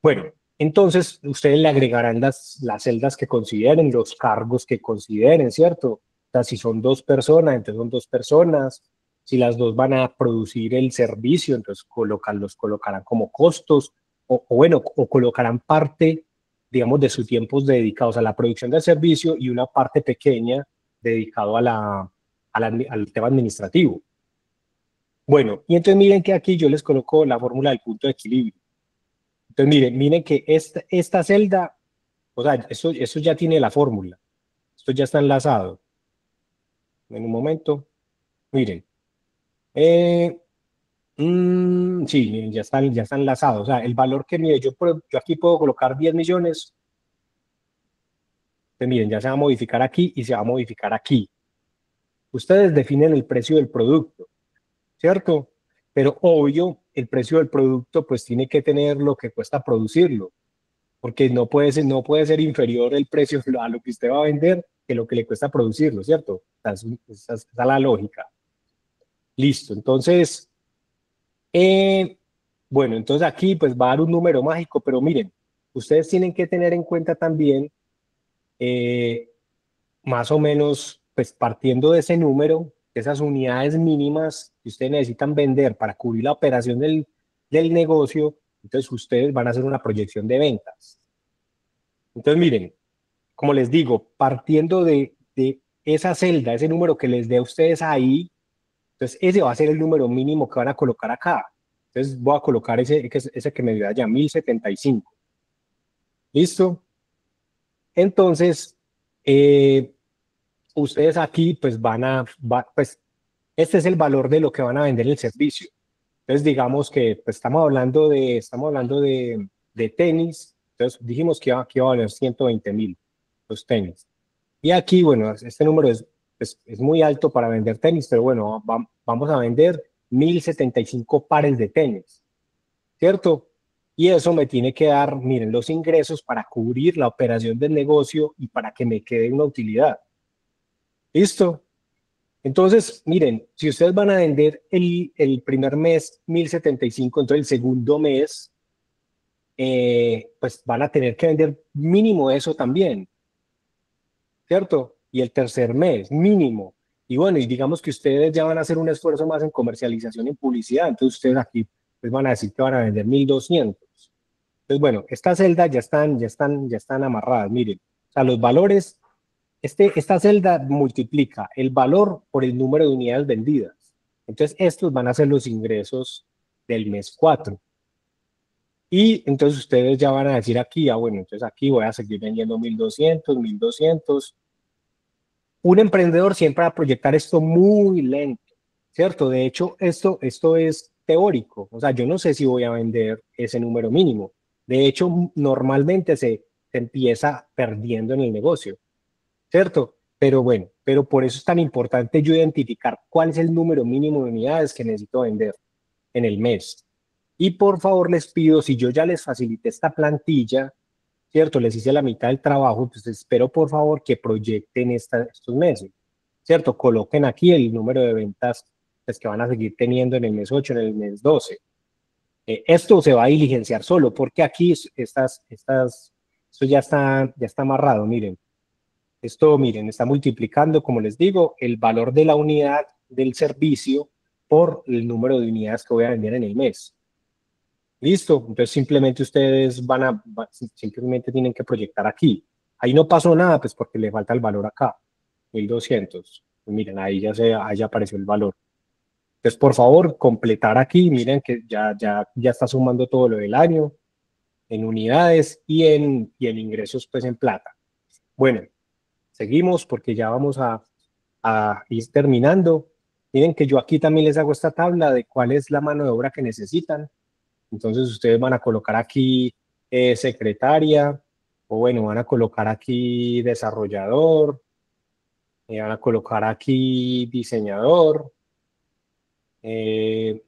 Bueno, entonces ustedes le agregarán las celdas que consideren, los cargos que consideren, ¿cierto? O sea, si son dos personas, entonces son dos personas. Si las dos van a producir el servicio, entonces los colocarán como costos, o bueno, o colocarán parte, digamos, de sus tiempos dedicados a la producción del servicio y una parte pequeña dedicado al tema administrativo. Bueno, y entonces miren que aquí yo les coloco la fórmula del punto de equilibrio. Entonces, miren que esta celda, o sea, eso ya tiene la fórmula. Esto ya está enlazado. En un momento, miren. Eh, sí, miren, ya está enlazado. O sea, el valor que mide, yo aquí puedo colocar 10 millones. Entonces, miren, ya se va a modificar aquí y se va a modificar aquí. Ustedes definen el precio del producto, ¿cierto? Pero obvio, el precio del producto pues tiene que tener lo que cuesta producirlo. Porque no puede ser inferior el precio a lo que usted va a vender que lo que le cuesta producirlo, ¿cierto? Esa es la lógica. Listo, entonces, bueno, entonces aquí pues va a dar un número mágico, pero miren, ustedes tienen que tener en cuenta también, eh, más o menos, pues partiendo de ese número, esas unidades mínimas que ustedes necesitan vender para cubrir la operación del negocio, entonces ustedes van a hacer una proyección de ventas. Entonces, miren, como les digo, partiendo de esa celda, ese número que les dé a ustedes ahí, entonces ese va a ser el número mínimo que van a colocar acá. Entonces voy a colocar ese que me dio allá, 1075. ¿Listo? Entonces, ustedes aquí pues pues este es el valor de lo que van a vender el servicio. Entonces digamos que pues, estamos hablando de tenis, entonces dijimos que iba a valer 120.000 los tenis. Y aquí, bueno, este número es muy alto para vender tenis, pero bueno, vamos a vender 1075 pares de tenis, ¿cierto? Y eso me tiene que dar, miren, los ingresos para cubrir la operación del negocio y para que me quede una utilidad. ¿Listo? Entonces, miren, si ustedes van a vender el primer mes 1.075, entonces el segundo mes, pues van a tener que vender mínimo eso también, ¿cierto? Y el tercer mes, mínimo. Y bueno, y digamos que ustedes ya van a hacer un esfuerzo más en comercialización y en publicidad, entonces ustedes aquí les van a decir que van a vender 1.200. Entonces, bueno, estas celdas ya están amarradas, miren. O sea, los valores, esta celda multiplica el valor por el número de unidades vendidas. Entonces, estos van a ser los ingresos del mes 4. Y entonces ustedes ya van a decir aquí, bueno, entonces aquí voy a seguir vendiendo 1.200, 1.200. Un emprendedor siempre va a proyectar esto muy lento, ¿cierto? De hecho, esto es teórico. O sea, yo no sé si voy a vender ese número mínimo. De hecho, normalmente se empieza perdiendo en el negocio, ¿cierto? Pero bueno, pero por eso es tan importante yo identificar cuál es el número mínimo de unidades que necesito vender en el mes. Y por favor les pido, si yo ya les facilité esta plantilla, ¿cierto? Les hice la mitad del trabajo, pues espero por favor que proyecten estos meses, ¿cierto? Coloquen aquí el número de ventas pues, que van a seguir teniendo en el mes 8, en el mes 12. Esto se va a diligenciar solo, porque aquí esto ya está amarrado, miren. Esto, miren, está multiplicando, como les digo, el valor de la unidad del servicio por el número de unidades que voy a vender en el mes. Listo, entonces simplemente ustedes simplemente tienen que proyectar aquí. Ahí no pasó nada, pues porque le falta el valor acá, 1.200. Pues miren, ahí ya apareció el valor. Entonces, por favor, completar aquí, miren que ya está sumando todo lo del año en unidades y en ingresos, pues en plata. Bueno, seguimos porque ya vamos a ir terminando. Miren que yo aquí también les hago esta tabla de cuál es la mano de obra que necesitan. Entonces ustedes van a colocar aquí secretaria, o bueno, van a colocar aquí desarrollador, van a colocar aquí diseñador, eh,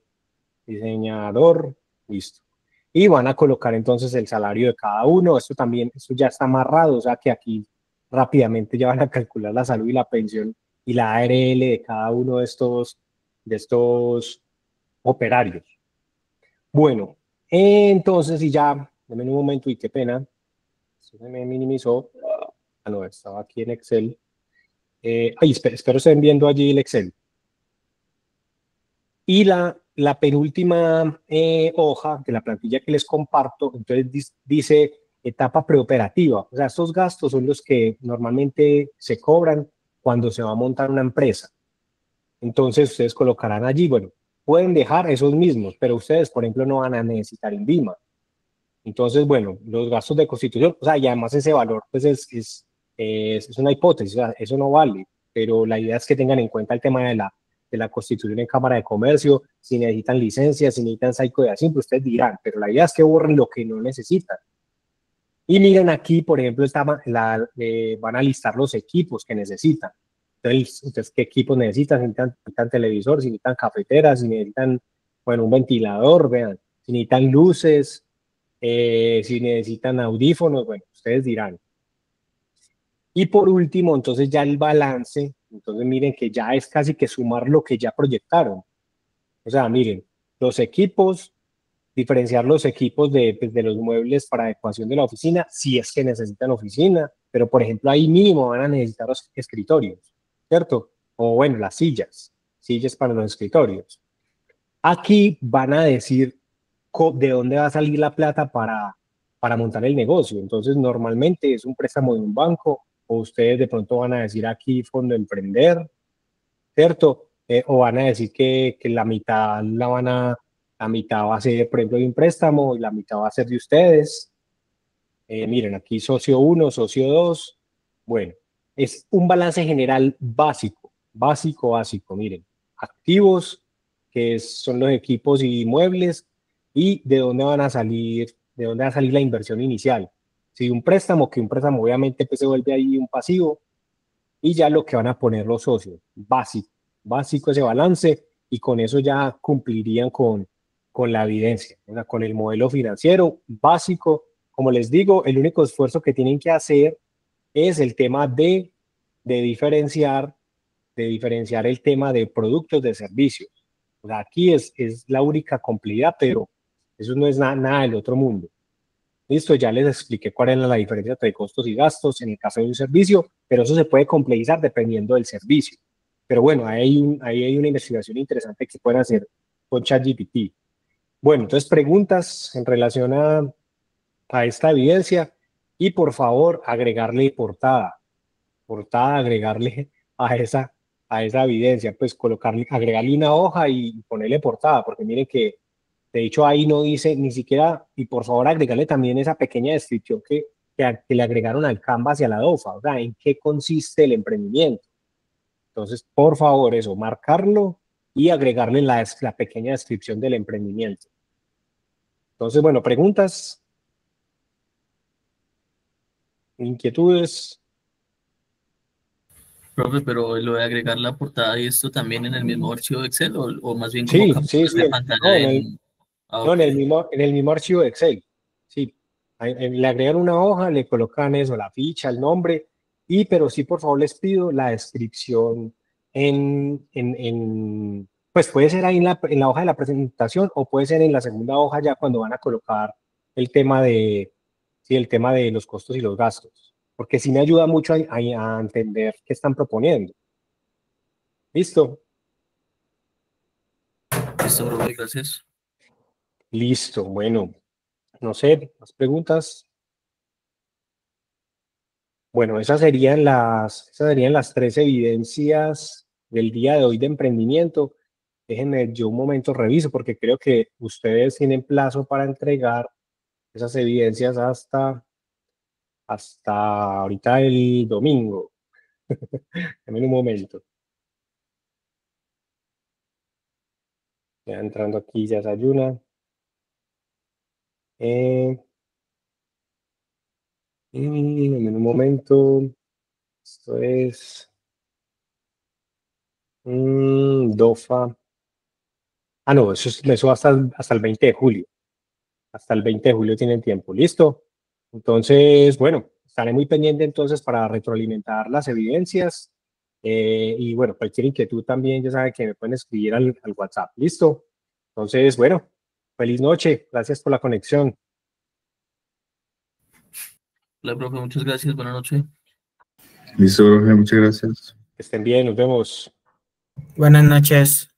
diseñador, listo. Y van a colocar entonces el salario de cada uno. Esto ya está amarrado, o sea que aquí rápidamente ya van a calcular la salud y la pensión y la ARL de cada uno de estos operarios. Bueno, entonces, y ya, denme un momento, y qué pena, esto se me minimizó. No, estaba aquí en Excel. Espero estén viendo allí el Excel. Y la penúltima hoja de la plantilla que les comparto, entonces dice etapa preoperativa. O sea, estos gastos son los que normalmente se cobran cuando se va a montar una empresa. Entonces, ustedes colocarán allí, bueno, pueden dejar esos mismos, pero ustedes, por ejemplo, no van a necesitar INVIMA. Entonces, bueno, los gastos de constitución, o sea, y además ese valor, pues es una hipótesis, o sea, eso no vale, pero la idea es que tengan en cuenta el tema de la constitución en Cámara de Comercio, si necesitan licencias, si necesitan SAICO de Hacienda, ustedes dirán, pero la idea es que borren lo que no necesitan. Y miren aquí, por ejemplo, van a listar los equipos que necesitan. Entonces, ¿qué equipos necesitan? Si necesitan televisor, si necesitan cafeteras, si necesitan, bueno, un ventilador, vean, si necesitan luces, si necesitan audífonos, bueno, ustedes dirán. Y por último, entonces ya el balance, entonces miren que ya es casi que sumar lo que ya proyectaron. O sea, miren, los equipos, diferenciar los equipos pues, de los muebles para adecuación de la oficina, si es que necesitan oficina, pero por ejemplo ahí mínimo van a necesitar los escritorios, ¿cierto? O bueno, las sillas para los escritorios. Aquí van a decir de dónde va a salir la plata para montar el negocio. Entonces, normalmente es un préstamo de un banco o ustedes de pronto van a decir aquí Fondo Emprender, ¿cierto? O van a decir que la mitad va a ser, por ejemplo, de un préstamo y la mitad va a ser de ustedes. Miren, aquí socio 1, socio 2. Bueno, es un balance general básico, básico, básico. Miren, activos, que son los equipos y muebles, y de dónde va a salir la inversión inicial. Si un préstamo, que un préstamo obviamente pues se vuelve ahí un pasivo, y ya lo que van a poner los socios, básico, básico ese balance, y con eso ya cumplirían con la evidencia, o sea, con el modelo financiero básico. Como les digo, el único esfuerzo que tienen que hacer es el tema de diferenciar, de diferenciar el tema de productos de servicios. O sea, aquí es la única complejidad, pero eso no es nada del otro mundo. Listo, ya les expliqué cuál es la diferencia entre costos y gastos en el caso de un servicio, pero eso se puede complejizar dependiendo del servicio. Pero bueno, ahí hay una investigación interesante que pueden hacer con ChatGPT. Bueno, entonces preguntas en relación a esta evidencia y por favor agregarle portada, agregarle a esa evidencia, pues colocarle, agregarle una hoja y ponerle portada, porque miren que de hecho ahí no dice ni siquiera, y por favor agregarle también esa pequeña descripción que le agregaron al Canvas y a la DOFA, o sea, en qué consiste el emprendimiento. Entonces, por favor, eso, marcarlo y agregarle la pequeña descripción del emprendimiento. Entonces, bueno, preguntas, inquietudes. Profe, pero lo de agregar la portada y esto también en el mismo archivo de Excel o más bien como Sí, sí, capturas sí, de no, pantalla en... Ah, no, ok. en el mismo archivo de Excel. Sí, le agregan una hoja, le colocan eso, la ficha, el nombre, pero sí, por favor, les pido la descripción pues puede ser ahí en la hoja de la presentación o puede ser en la segunda hoja ya cuando van a colocar el tema sí, el tema de los costos y los gastos, porque sí me ayuda mucho a entender qué están proponiendo. ¿Listo? Listo, profe, gracias. Listo, bueno, no sé, más preguntas. Bueno, esas serían las tres evidencias del día de hoy de emprendimiento. Déjenme yo un momento reviso porque creo que ustedes tienen plazo para entregar esas evidencias hasta ahorita el domingo. Dame un momento. Ya entrando aquí ya desayuna. Eh, dame un momento. Esto es DOFA. Ah, no, eso hasta el 20 de julio. Hasta el 20 de julio tienen tiempo. ¿Listo? Entonces, bueno, estaré muy pendiente entonces para retroalimentar las evidencias. Y bueno, cualquier inquietud también, ya sabe que me pueden escribir al WhatsApp. ¿Listo? Entonces, bueno, feliz noche. Gracias por la conexión. Hola, profe, muchas gracias. Buenas noches. Listo, profe, muchas gracias. Que estén bien, nos vemos. Buenas noches.